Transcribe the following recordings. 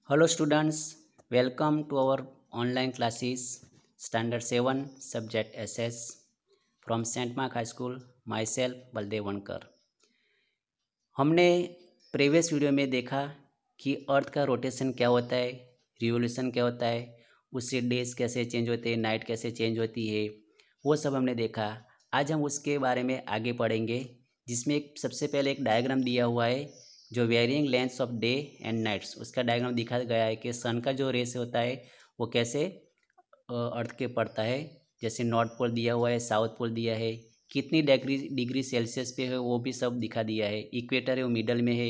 Hello students, welcome to our online classes Standard 7 Subject SS from St. Mark High School, myself Baldev Wankar। हमने previous video में देखा कि अर्थ का rotation क्या होता है, रिवोल्यूशन क्या होता है, उससे डेज कैसे चेंज होते हैं, नाइट कैसे चेंज होती है, वो सब हमने देखा। आज हम उसके बारे में आगे पढ़ेंगे, जिसमें सबसे पहले एक डायग्राम दिया हुआ है जो varying lengths of day and nights, उसका डायग्राम दिखाया गया है कि सन का जो रेस होता है वो कैसे अर्थ के पड़ता है। जैसे नॉर्थ पोल दिया हुआ है, साउथ पोल दिया है, कितनी डिग्री सेल्सियस पे है वो भी सब दिखा दिया है। इक्वेटर है वो मिडल में है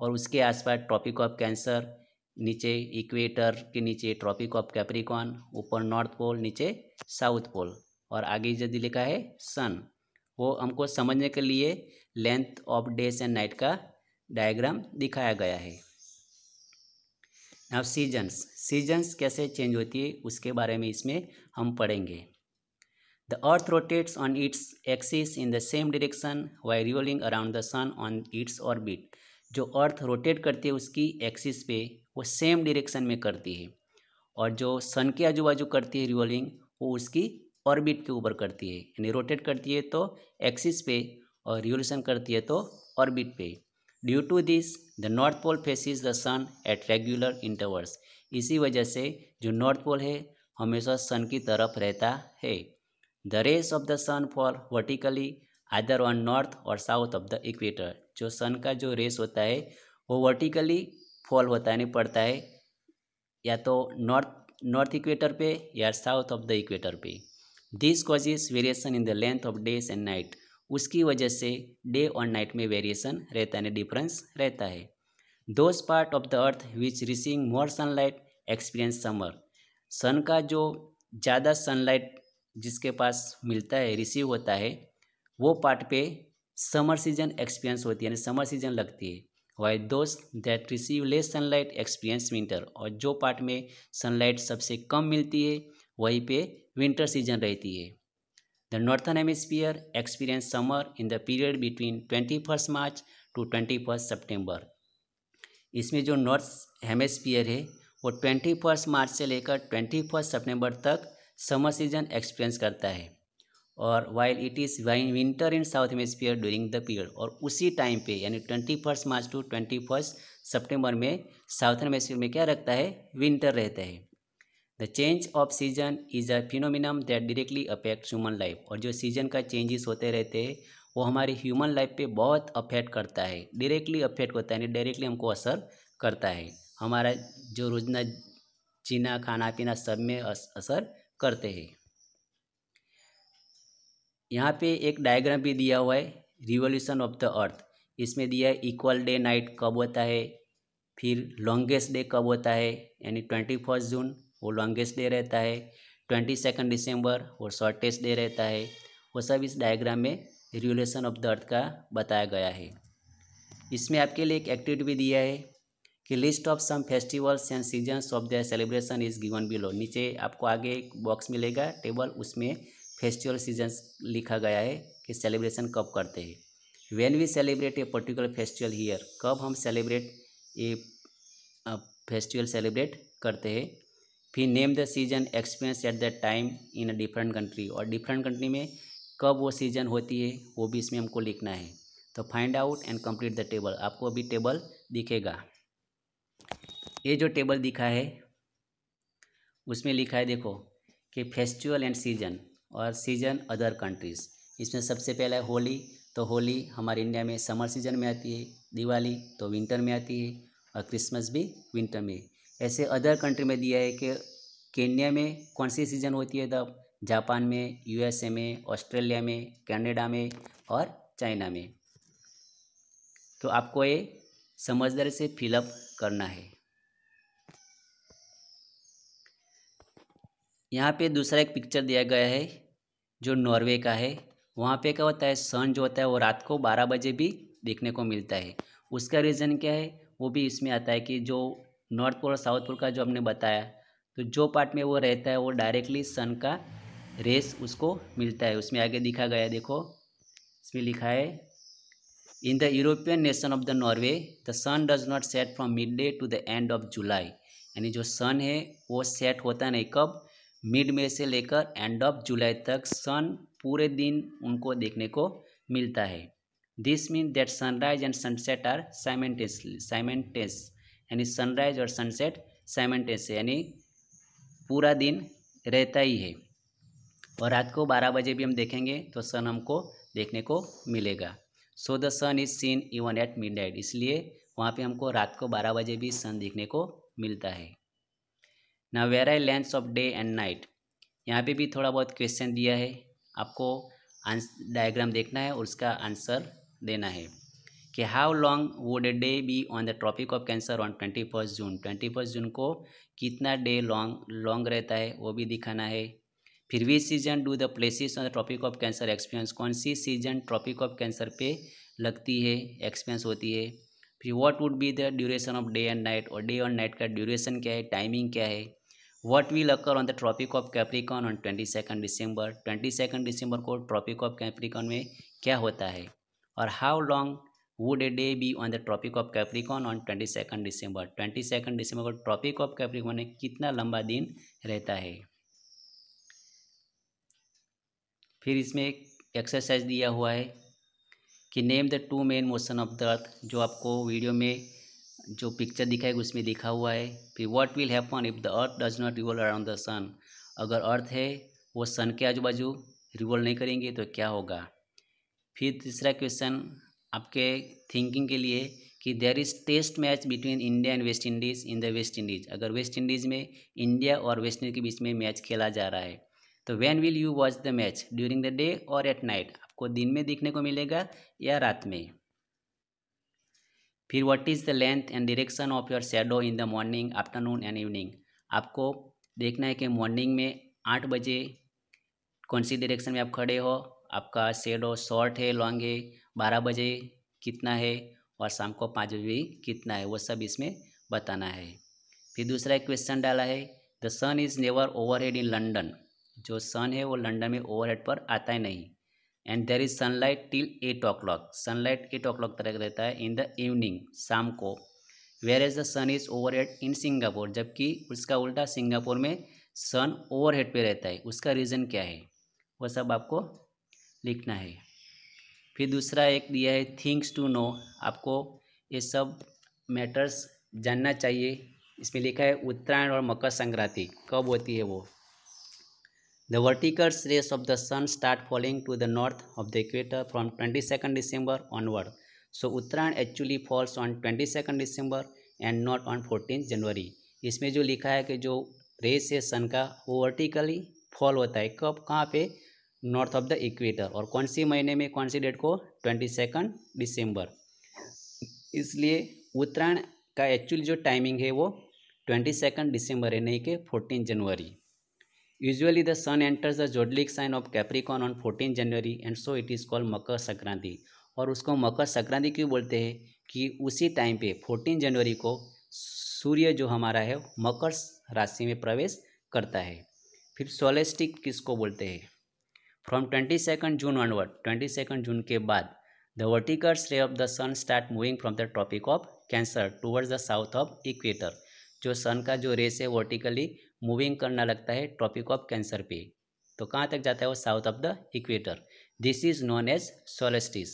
और उसके आसपास ट्रॉपिक ऑफ कैंसर, नीचे इक्वेटर के नीचे ट्रॉपिक ऑफ कैप्रिकॉन, ऊपर नॉर्थ पोल, नीचे साउथ पोल और आगे जो लिखा है सन। वो हमको समझने के लिए length of days and night का डायग्राम दिखाया गया है। अब सीजन्स कैसे चेंज होती है उसके बारे में इसमें हम पढ़ेंगे। The earth rotates on its axis in the same direction while revolving around the sun on its orbit. जो अर्थ रोटेट करती है उसकी एक्सिस पे वो सेम डायरेक्शन में करती है, और जो सन के आजू बाजू करती है रिवॉल्विंग वो उसकी ऑर्बिट के ऊपर करती है। यानी रोटेट करती है तो एक्सिस पे और रिवॉल्यूशन करती है तो ऑर्बिट पे। Due to this the north pole faces the sun at regular intervals. इसी वजह से जो नॉर्थ पोल है हमेशा सन की तरफ रहता है। The rays of the sun fall vertically either on north और साउथ ऑफ द इक्वेटर। जो सन का जो रेस होता है वो वर्टिकली फॉल होता है, नहीं पड़ता है, या तो नॉर्थ इक्वेटर पे या साउथ ऑफ द इक्वेटर पे। This causes variation in the length of days and night. उसकी वजह से डे और नाइट में वेरिएशन रहता है, डिफरेंस रहता है। Those part of the earth which receive more sunlight experience summer. Sun का जो ज़्यादा सनलाइट जिसके पास मिलता है, रिसीव होता है, वो पार्ट पे समर सीजन एक्सपीरियंस होती है, यानी समर सीजन लगती है। While those that receive less sunlight experience winter. और जो पार्ट में सनलाइट सबसे कम मिलती है वहीं पे विंटर सीजन रहती है। The northern hemisphere experience summer in the period between 21 March two 21 सितंबर। इसमें जो नॉर्थ हेमिस्फीयर है वो 21 मार्च से लेकर 21 सितंबर तक समर सीजन एक्सपीरियंस करता है, और while it is winter in south hemisphere during the period. और उसी टाइम पे यानी 21 मार्च टू 21 सितंबर में साउथर्न हेमिस्फीयर में क्या रखता है, विंटर रहता है। The change of season is a phenomenon that directly affect human life. और जो सीजन का चेंजेस होते रहते हैं वो हमारी ह्यूमन लाइफ पे बहुत अफेक्ट करता है, डायरेक्टली अफेक्ट होता है, यानी डायरेक्टली हमको असर करता है। हमारा जो रोजना जीना खाना पीना सब में असर करते हैं। यहाँ पे एक डायग्राम भी दिया हुआ है रिवॉल्यूशन ऑफ द अर्थ। इसमें दिया है इक्वल डे नाइट कब होता है, फिर लॉन्गेस्ट डे कब होता है, यानी 21 जून वो लॉन्गेस्ट डे रहता है, 22 दिसंबर वो शॉर्टेस्ट डे रहता है। वो सब इस डायग्राम में रिवॉल्यूशन ऑफ द अर्थ का बताया गया है। इसमें आपके लिए एक एक्टिविटी भी दिया है कि list of some festivals and seasons of the celebration is given below. नीचे आपको आगे एक बॉक्स मिलेगा टेबल, उसमें फेस्टिवल सीजन्स लिखा गया है कि सेलिब्रेशन कब करते हैं। When we celebrate a particular festival here, कब हम सेलिब्रेट ए फेस्टिवल सेलिब्रेट करते हैं। फिर name the season experience at that time in a different country, और डिफरेंट कंट्री में कब वो सीजन होती है वो भी इसमें हमको लिखना है। तो find out and complete the table. आपको अभी टेबल दिखेगा, ये जो टेबल दिखा है उसमें लिखा है देखो कि फेस्टिवल एंड सीजन और सीजन अदर कंट्रीज़। इसमें सबसे पहला है होली। तो होली हमारे इंडिया में समर सीजन में आती है, दिवाली तो विंटर में आती है, और क्रिसमस भी विंटर में। ऐसे अदर कंट्री में दिया है कि केन्या में कौन सी सीज़न होती है, तब जापान में, यूएसए में, ऑस्ट्रेलिया में, कनाडा में और चाइना में। तो आपको ये समझदारी से फिलअप करना है। यहाँ पे दूसरा एक पिक्चर दिया गया है जो नॉर्वे का है। वहाँ पे क्या होता है, सन जो होता है वो रात को 12 बजे भी देखने को मिलता है। उसका रीज़न क्या है वो भी इसमें आता है कि जो नॉर्थ पोल और साउथ पोल का जो हमने बताया, तो जो पार्ट में वो रहता है वो डायरेक्टली सन का रेस उसको मिलता है। उसमें आगे दिखा गया है, देखो इसमें लिखा है in the European nation of the Norway the sun does not set from mid day to the end of July. यानी जो सन है वो सेट होता नहीं कब, मिड में से लेकर एंड ऑफ जुलाई तक सन पूरे दिन उनको देखने को मिलता है। This mean that sunrise and sunset are simultaneous, यानी सनराइज और सनसेट साइमेंटेस है, यानी पूरा दिन रहता ही है। और रात को 12 बजे भी हम देखेंगे तो सन हमको देखने को मिलेगा। So the sun is seen even at midnight, इसलिए वहाँ पे हमको रात को 12 बजे भी सन देखने को मिलता है। ना वेर आई lengths of day and night, यहाँ पे भी थोड़ा बहुत क्वेश्चन दिया है, आपको डायग्राम देखना है और उसका आंसर देना है कि how long would a day be on the Tropic of Cancer on 21 June. 21 जून को कितना डे लॉन्ग रहता है वो भी दिखाना है। फिर we season do the places on the Tropic of Cancer experience, कौन सी सीजन ट्रॉपिक ऑफ कैंसर पे लगती है, एक्सपीरियंस होती है। फिर what would be the duration of day and night, और डे और नाइट का ड्यूरेशन क्या है, टाइमिंग क्या है। What will occur on the Tropic of Capricorn on 22 December, 22 दिसंबर को ट्रॉपिक ऑफ कैप्रिकॉन में क्या होता है। और how long would a day be on the Tropic of Capricorn on 22 December, 22 दिसंबर को ट्रॉपिक ऑफ कैप्रिकॉन में कितना लंबा दिन रहता है। फिर इसमें एक एक्सरसाइज दिया हुआ है कि name the two main motion of the अर्थ, जो आपको वीडियो में जो पिक्चर दिखाएगा उसमें लिखा हुआ है। फिर what will happen if the earth does not revolve around the sun, अगर अर्थ है वो सन के आजू बाजू रिवॉल्व नहीं करेंगे तो क्या होगा। फिर तीसरा क्वेश्चन आपके थिंकिंग के लिए कि there is test match between India and West Indies in the West Indies, अगर वेस्ट इंडीज़ में इंडिया और वेस्ट इंडीज़ के बीच में मैच खेला जा रहा है तो when will you watch the match, during the day और एट नाइट, आपको दिन में देखने को मिलेगा या रात में। फिर what is the length and direction of your shadow in the morning, afternoon and evening, आपको देखना है कि मॉर्निंग में 8 बजे कौन सी डायरेक्शन में आप खड़े हो, आपका शैडो शॉर्ट है लॉन्ग है, 12 बजे कितना है और शाम को 5 बजे भी कितना है, वो सब इसमें बताना है। फिर दूसरा एक क्वेश्चन डाला है the sun is never overhead in London, जो सन है वो लंदन में ओवरहेड पर आता ही नहीं। And there is sunlight till 8 o'clock, sunlight 8 o'clock तक रहता है इन द इवनिंग, शाम को। Whereas the sun is overhead in Singapore, जबकि उसका उल्टा सिंगापुर में सन ओवरहेड पे रहता है, उसका रीज़न क्या है वो सब आपको लिखना है। फिर दूसरा एक दिया है थिंग्स टू नो, आपको ये सब मैटर्स जानना चाहिए। इसमें लिखा है उत्तरायण और मकर संक्रांति कब होती है वो। The vertical rays of the sun start falling to the north of the equator from 22 December onward. So Uttarayan actually falls on 22 December and not on 14 January. इसमें जो लिखा है कि जो रेस है सन का वो वर्टिकली फॉल होता है कब, कहाँ पे, नॉर्थ ऑफ द इक्वेटर, और कौन सी महीने में, कौन सी डेट को, 22 दिसंबर। इसलिए उत्तरायण का एक्चुअली जो टाइमिंग है वो 22 दिसंबर है, नहीं कि 14 जनवरी। Usually the sun enters the zodiac sign of Capricorn on 14 January and so it is called Makar Sankranti. और उसको मकर संक्रांति क्यों बोलते हैं कि उसी टाइम पे 14 जनवरी को सूर्य जो हमारा है मकर राशि में प्रवेश करता है। फिर सोलेस्टिक किसको बोलते हैं, फ्रॉम 22 जून ऑनवर्ड, 22 जून के बाद the vertical ray of the sun start moving from the Tropic of Cancer towards the south of equator, जो सन का जो रेस है वर्टिकली मूविंग करना लगता है ट्रॉपिक ऑफ कैंसर पे, तो कहाँ तक जाता है वो, south of the equator. This is known as solstice.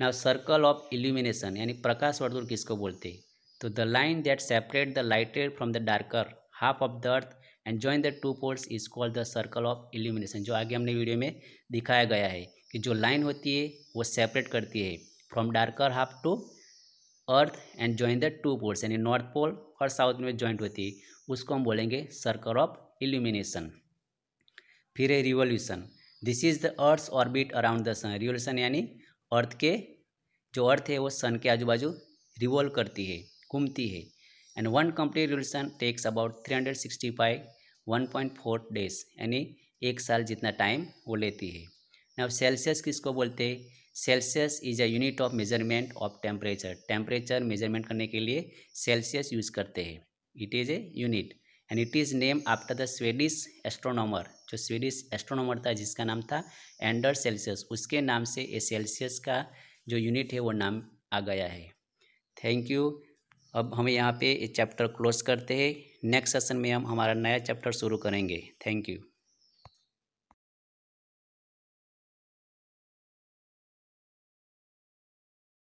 Now circle of illumination यानी प्रकाश वर्तुल किसको बोलते हैं, तो the line that separate the lighted from the darker half of the earth and join the two poles is called the circle of illumination. जो आगे हमने वीडियो में दिखाया गया है कि जो लाइन होती है वो सेपरेट करती है from darker half to earth and join the two poles, यानी नॉर्थ पोल और साउथ में जॉइंट होती है, उसको हम बोलेंगे सर्कल ऑफ इल्यूमिनेशन। फिर है revolution, this is the earth orbit around the sun. Revolution यानी अर्थ के, जो अर्थ है वो सन के आजू बाजू रिवॉल्व करती है, घूमती है। And one complete revolution takes about 365 1.4 days, यानी एक साल जितना टाइम वो लेती है। नाउ सेल्सियस किसको बोलते हैं, Celsius is a unit of measurement of temperature, temperature measurement करने के लिए सेल्सियस यूज करते हैं, it is a unit and it is name after the Swedish astronomer, जो स्वीडिश एस्ट्रोनॉमर था जिसका नाम था एंडर सेल्सियस, उसके नाम से ये सेल्सियस का जो यूनिट है वो नाम आ गया है। Thank you. अब हमें यहाँ पे चैप्टर क्लोज करते हैं। नेक्स्ट सेशन में हम हमारा नया चैप्टर शुरू करेंगे। Thank you.